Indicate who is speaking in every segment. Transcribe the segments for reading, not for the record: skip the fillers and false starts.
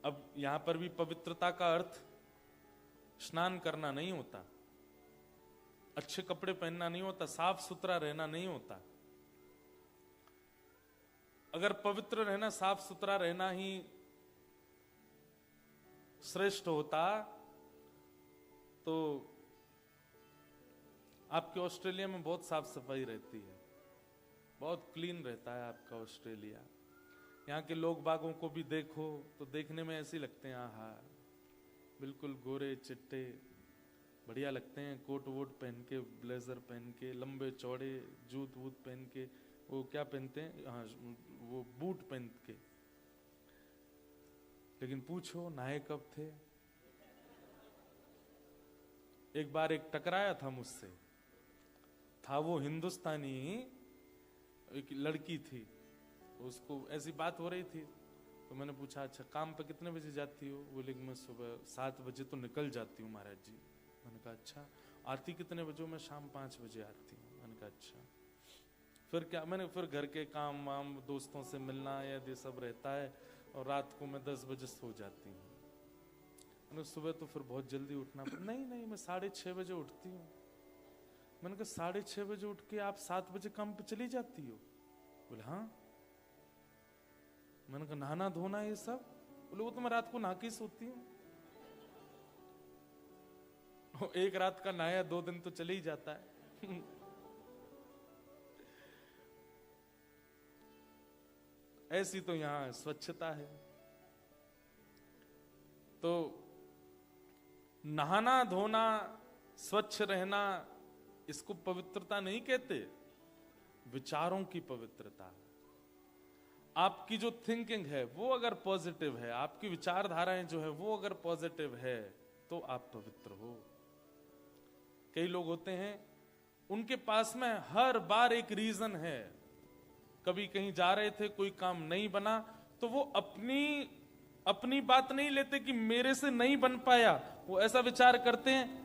Speaker 1: अब यहां पर भी पवित्रता का अर्थ स्नान करना नहीं होता, अच्छे कपड़े पहनना नहीं होता, साफ सुथरा रहना नहीं होता। अगर पवित्र रहना, साफ सुथरा रहना ही श्रेष्ठ होता तो आपके ऑस्ट्रेलिया में बहुत साफ सफाई रहती है, बहुत क्लीन रहता है आपका ऑस्ट्रेलिया। यहाँ के लोग बागों को भी देखो तो देखने में ऐसे लगते हैं, आहा बिल्कुल गोरे चिट्टे, बढ़िया लगते हैं, कोट वोट पहन के, ब्लेजर पहन के, लंबे चौड़े जूत वूत पहन के, वो क्या पहनते हैं, हाँ वो बूट पहन के। लेकिन पूछो नहाए कब थे? एक बार एक टकराया था मुझसे, था वो हिंदुस्तानी, एक लड़की थी, उसको ऐसी बात हो रही थी तो मैंने पूछा अच्छा काम पे कितने बजे जाती हो? बोले मैं सुबह 7 बजे तो निकल जाती हूँ महाराज जी। मैंने कहा अच्छा, आती कितने बजे हो? मैं शाम 5 बजे आती हूँ। मैंने कहा अच्छा, फिर क्या? मैंने फिर घर के काम वाम, दोस्तों से मिलना या ये सब रहता है, और रात को मैं 10 बजे सो जाती हूँ। मैंने सुबह तो फिर बहुत जल्दी उठना पड़ा। नहीं मैं 6:30 बजे उठती हूँ। मैंने कहा 6:30 बजे उठ के आप 7 बजे काम पे चली जाती हो? बोले हाँ। मैंने कहा नहाना धोना ये सब? बोले वो तो मैं रात को नहा के सोती हूँ। एक रात का नहाया 2 दिन तो चले ही जाता है। ऐसी तो यहां स्वच्छता है। तो नहाना धोना, स्वच्छ रहना, इसको पवित्रता नहीं कहते, विचारों की पवित्रता। आपकी जो थिंकिंग है वो अगर पॉजिटिव है, आपकी विचारधाराएं जो है वो अगर पॉजिटिव है, तो आप पवित्र हो। कई लोग होते हैं उनके पास में हर बार एक रीजन है, कभी कहीं जा रहे थे कोई काम नहीं बना तो वो अपनी बात नहीं लेते कि मेरे से नहीं बन पाया, वो ऐसा विचार करते हैं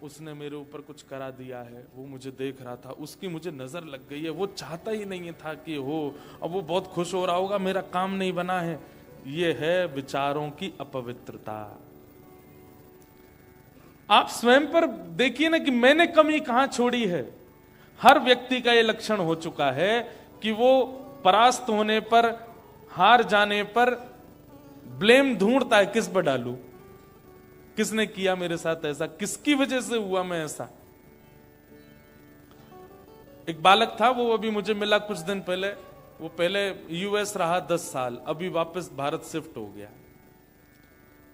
Speaker 1: उसने मेरे ऊपर कुछ करा दिया है, वो मुझे देख रहा था, उसकी मुझे नजर लग गई है, वो चाहता ही नहीं था कि हो, अब वो बहुत खुश हो रहा होगा मेरा काम नहीं बना है। ये है विचारों की अपवित्रता। आप स्वयं पर देखिए ना कि मैंने कमी कहां छोड़ी है। हर व्यक्ति का यह लक्षण हो चुका है कि वो परास्त होने पर, हार जाने पर ब्लेम ढूंढता है, किस पर डालूं, किसने किया मेरे साथ ऐसा, किसकी वजह से हुआ मैं ऐसा। एक बालक था, वो अभी मुझे मिला कुछ दिन पहले, वो पहले यूएस रहा 10 साल, अभी वापस भारत शिफ्ट हो गया।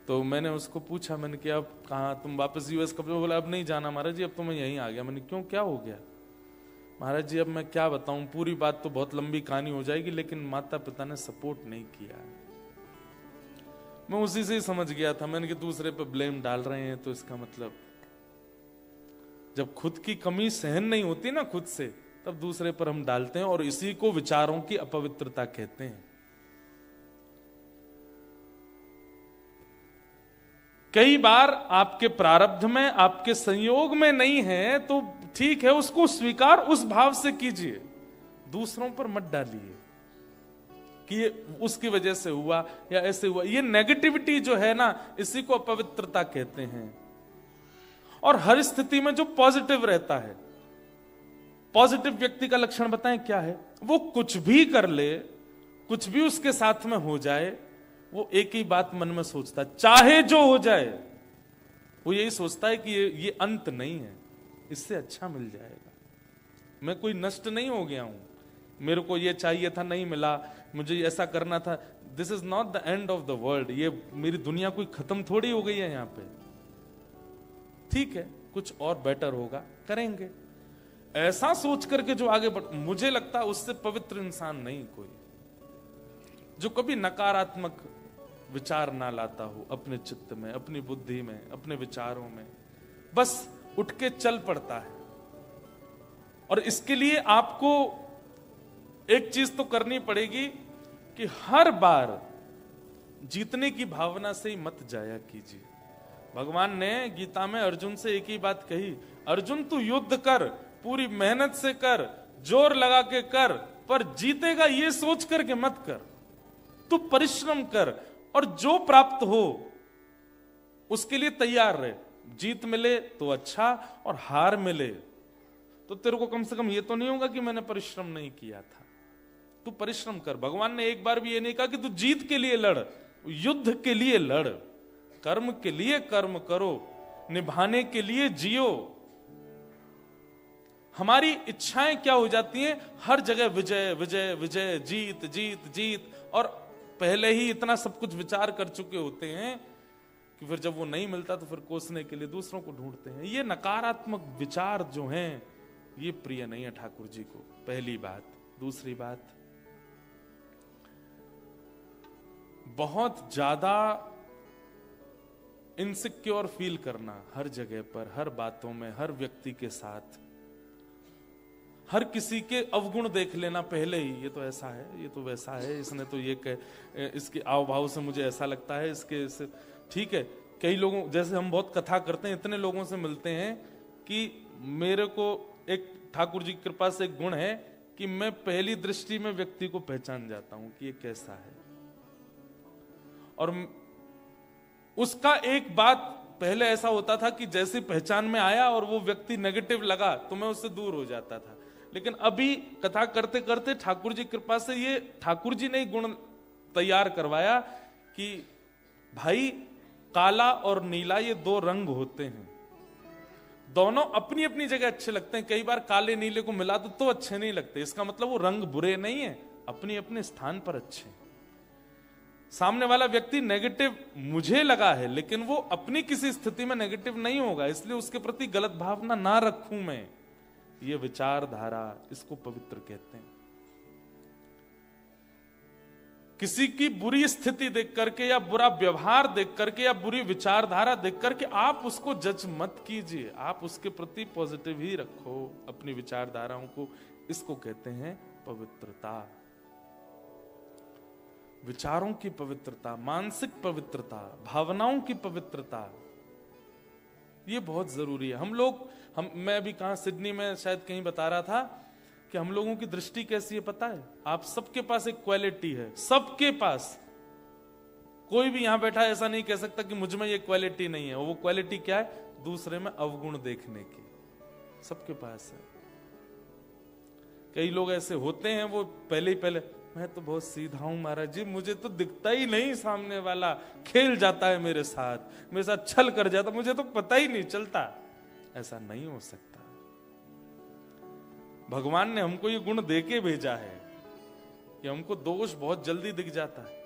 Speaker 1: तो मैंने उसको पूछा, मैंने कहा अब कहां तुम वापस यूएस कब? बोला अब नहीं जाना महाराज जी, अब तो मैं यहीं आ गया। मैंने क्यों, क्या हो गया? महाराज जी अब मैं क्या बताऊं, पूरी बात तो बहुत लंबी कहानी हो जाएगी, लेकिन माता पिता ने सपोर्ट नहीं किया। मैं उसी से ही समझ गया था, मैंने कि दूसरे पे ब्लेम डाल रहे हैं तो इसका मतलब जब खुद की कमी सहन नहीं होती ना खुद से, तब दूसरे पर हम डालते हैं, और इसी को विचारों की अपवित्रता कहते हैं। कई बार आपके प्रारब्ध में, आपके संयोग में नहीं है तो ठीक है, उसको स्वीकार उस भाव से कीजिए, दूसरों पर मत डालिए कि ये उसकी वजह से हुआ या ऐसे हुआ। ये नेगेटिविटी जो है ना, इसी को अपवित्रता कहते हैं। और हर स्थिति में जो पॉजिटिव रहता है, पॉजिटिव व्यक्ति का लक्षण बताएं क्या है? वो कुछ भी कर ले, कुछ भी उसके साथ में हो जाए, वो एक ही बात मन में सोचता है, चाहे जो हो जाए, वो यही सोचता है कि ये अंत नहीं है, इससे अच्छा मिल जाएगा, मैं कोई नष्ट नहीं हो गया हूं, मेरे को ये चाहिए था नहीं मिला, मुझे ऐसा करना था, this is not the end of the world, ये मेरी दुनिया कोई खत्म थोड़ी हो गई है यहां पे, ठीक है कुछ और बेटर होगा, करेंगे। ऐसा सोच करके जो आगे बढ़, मुझे लगता है उससे पवित्र इंसान नहीं कोई, जो कभी नकारात्मक विचार ना लाता हो अपने चित्त में, अपनी बुद्धि में, अपने विचारों में, बस उठ के चल पड़ता है। और इसके लिए आपको एक चीज तो करनी पड़ेगी कि हर बार जीतने की भावना से ही मत जाया कीजिए। भगवान ने गीता में अर्जुन से एक ही बात कही, अर्जुन तू युद्ध कर, पूरी मेहनत से कर, जोर लगा के कर, पर जीतेगा ये सोच करके मत कर, तू परिश्रम कर और जो प्राप्त हो उसके लिए तैयार रहे। जीत मिले तो अच्छा, और हार मिले तो तेरे को कम से कम ये तो नहीं होगा कि मैंने परिश्रम नहीं किया था। तू परिश्रम कर। भगवान ने एक बार भी ये नहीं कहा कि तू जीत के लिए लड़, युद्ध के लिए लड़, कर्म के लिए कर्म करो, निभाने के लिए जियो। हमारी इच्छाएं क्या हो जाती हैं, हर जगह विजय विजय विजय, जीत जीत जीत, और पहले ही इतना सब कुछ विचार कर चुके होते हैं कि फिर जब वो नहीं मिलता तो फिर कोसने के लिए दूसरों को ढूंढते हैं। ये नकारात्मक विचार जो हैं ये प्रिय नहीं है ठाकुर जी को, पहली बात। दूसरी बात, बहुत ज्यादा इनसिक्योर फील करना हर जगह पर, हर बातों में, हर व्यक्ति के साथ, हर किसी के अवगुण देख लेना पहले ही, ये तो ऐसा है, ये तो वैसा है, इसने तो ये इसके आव भाव से मुझे ऐसा लगता है, इसके ठीक है। कई लोगों, जैसे हम बहुत कथा करते हैं, इतने लोगों से मिलते हैं कि मेरे को एक ठाकुर जी की कृपा से एक गुण है कि मैं पहली दृष्टि में व्यक्ति को पहचान जाता हूं कि ये कैसा है। और उसका एक बात पहले ऐसा होता था कि जैसे पहचान में आया और वो व्यक्ति नेगेटिव लगा तो मैं उससे दूर हो जाता था। लेकिन अभी कथा करते करते ठाकुर जी कृपा से ये ठाकुर जी ने गुण तैयार करवाया कि भाई काला और नीला ये दो रंग होते हैं, दोनों अपनी अपनी जगह अच्छे लगते हैं। कई बार काले नीले को मिला तो अच्छे नहीं लगते, इसका मतलब वो रंग बुरे नहीं है, अपने अपने स्थान पर अच्छे। सामने वाला व्यक्ति नेगेटिव मुझे लगा है लेकिन वो अपनी किसी स्थिति में नेगेटिव नहीं होगा, इसलिए उसके प्रति गलत भावना ना रखूं मैं। ये विचारधारा, इसको पवित्र कहते हैं। किसी की बुरी स्थिति देख करके या बुरा व्यवहार देख करके या बुरी विचारधारा देख करके आप उसको जज मत कीजिए, आप उसके प्रति पॉजिटिव ही रखो अपनी विचारधाराओं को। इसको कहते हैं पवित्रता। विचारों की पवित्रता, मानसिक पवित्रता, भावनाओं की पवित्रता, ये बहुत जरूरी है। मैं अभी कहां, सिडनी में शायद कहीं बता रहा था कि हम लोगों की दृष्टि कैसी है पता है? आप सबके पास एक क्वालिटी है, सबके पास। कोई भी यहां बैठा ऐसा नहीं कह सकता कि मुझ में ये क्वालिटी नहीं है। वो क्वालिटी क्या है? दूसरे में अवगुण देखने की, सबके पास है। कई लोग ऐसे होते हैं, वो पहले मैं तो बहुत सीधा हूं महाराज जी, मुझे तो दिखता ही नहीं सामने वाला, खेल जाता है मेरे साथ छल कर जाता, मुझे तो पता ही नहीं चलता। ऐसा नहीं हो सकता। भगवान ने हमको ये गुण देके भेजा है कि हमको दोष बहुत जल्दी दिख जाता है,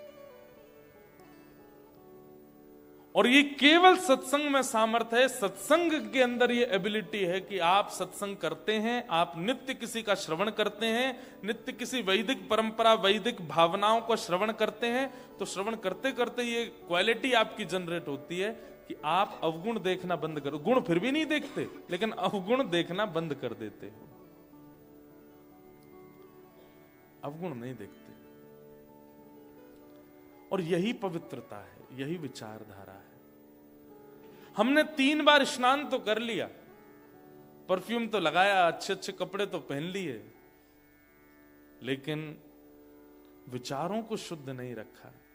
Speaker 1: और ये केवल सत्संग में सामर्थ्य है। सत्संग के अंदर ये एबिलिटी है कि आप सत्संग करते हैं, आप नित्य किसी का श्रवण करते हैं, नित्य किसी वैदिक परंपरा, वैदिक भावनाओं को श्रवण करते हैं, तो श्रवण करते करते ये क्वालिटी आपकी जनरेट होती है कि आप अवगुण देखना बंद करो। गुण फिर भी नहीं देखते, लेकिन अवगुण देखना बंद कर देते हो। अवगुण नहीं देखते, और यही पवित्रता है, यही विचारधारा है। हमने 3 बार स्नान तो कर लिया, परफ्यूम तो लगाया, अच्छे अच्छे कपड़े तो पहन लिए, लेकिन विचारों को शुद्ध नहीं रखा।